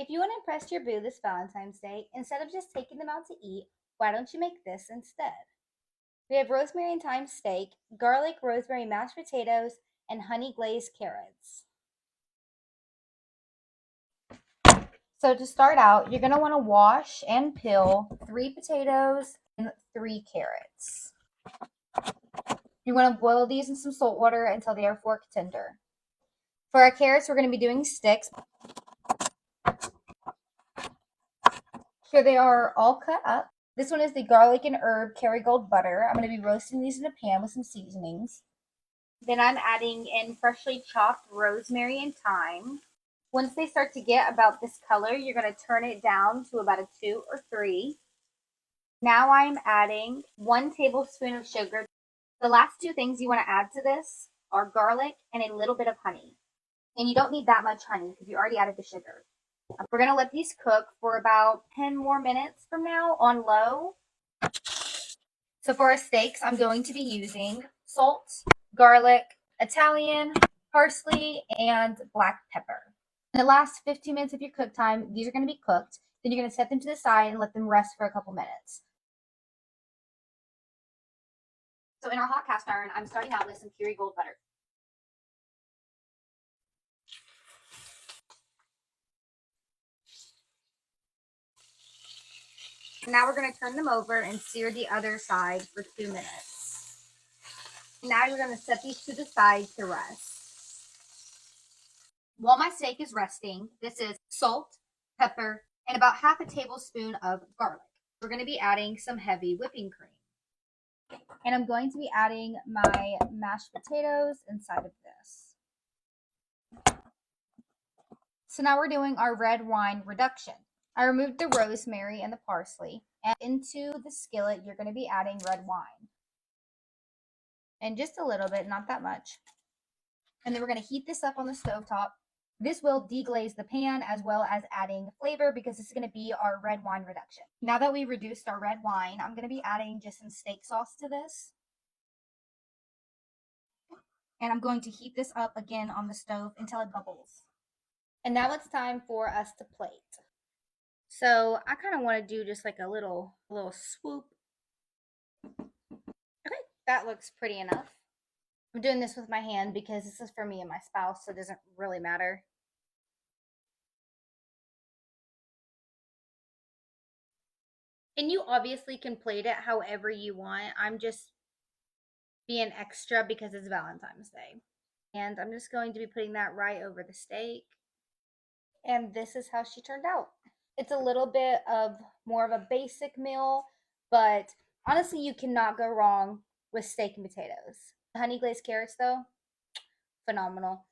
If you want to impress your boo this Valentine's Day, instead of just taking them out to eat, why don't you make this instead? We have rosemary and thyme steak, garlic rosemary mashed potatoes, and honey glazed carrots. So to start out, you're going to want to wash and peel 3 potatoes and 3 carrots. You want to boil these in some salt water until they are fork tender. For our carrots, we're going to be doing sticks. Here they are all cut up. This one is the garlic and herb Kerrygold butter. I'm going to be roasting these in a pan with some seasonings. Then I'm adding in freshly chopped rosemary and thyme. Once they start to get about this color, you're going to turn it down to about a 2 or 3. Now I'm adding 1 tablespoon of sugar. The last 2 things you want to add to this are garlic and a little bit of honey. And you don't need that much honey because you already added the sugar. We're going to let these cook for about 10 more minutes from now on low. So for our steaks, I'm going to be using salt, garlic, Italian, parsley, and black pepper. In the last 15 minutes of your cook time, these are going to be cooked. Then you're going to set them to the side and let them rest for a couple minutes. So in our hot cast iron, I'm starting out with some Kerrygold butter. Now we're going to turn them over and sear the other side for 2 minutes. Now you're going to set these to the side to rest. While my steak is resting, this is salt, pepper, and about half a tablespoon of garlic. We're going to be adding some heavy whipping cream. And I'm going to be adding my mashed potatoes inside of this. So now we're doing our red wine reduction. I removed the rosemary and the parsley, and into the skillet you're going to be adding red wine. And just a little bit, not that much. And then we're going to heat this up on the stovetop. This will deglaze the pan as well as adding flavor because this is going to be our red wine reduction. Now that we reduced our red wine, I'm going to be adding just some steak sauce to this. And I'm going to heat this up again on the stove until it bubbles. And now it's time for us to plate. So I kind of want to do just like a little swoop. Okay, that looks pretty enough. I'm doing this with my hand because this is for me and my spouse, so it doesn't really matter. And you obviously can plate it however you want. I'm just being extra because it's Valentine's Day. And I'm just going to be putting that right over the steak. And this is how she turned out. It's a little bit of more of a basic meal, but honestly, you cannot go wrong with steak and potatoes. The honey glazed carrots, though, phenomenal.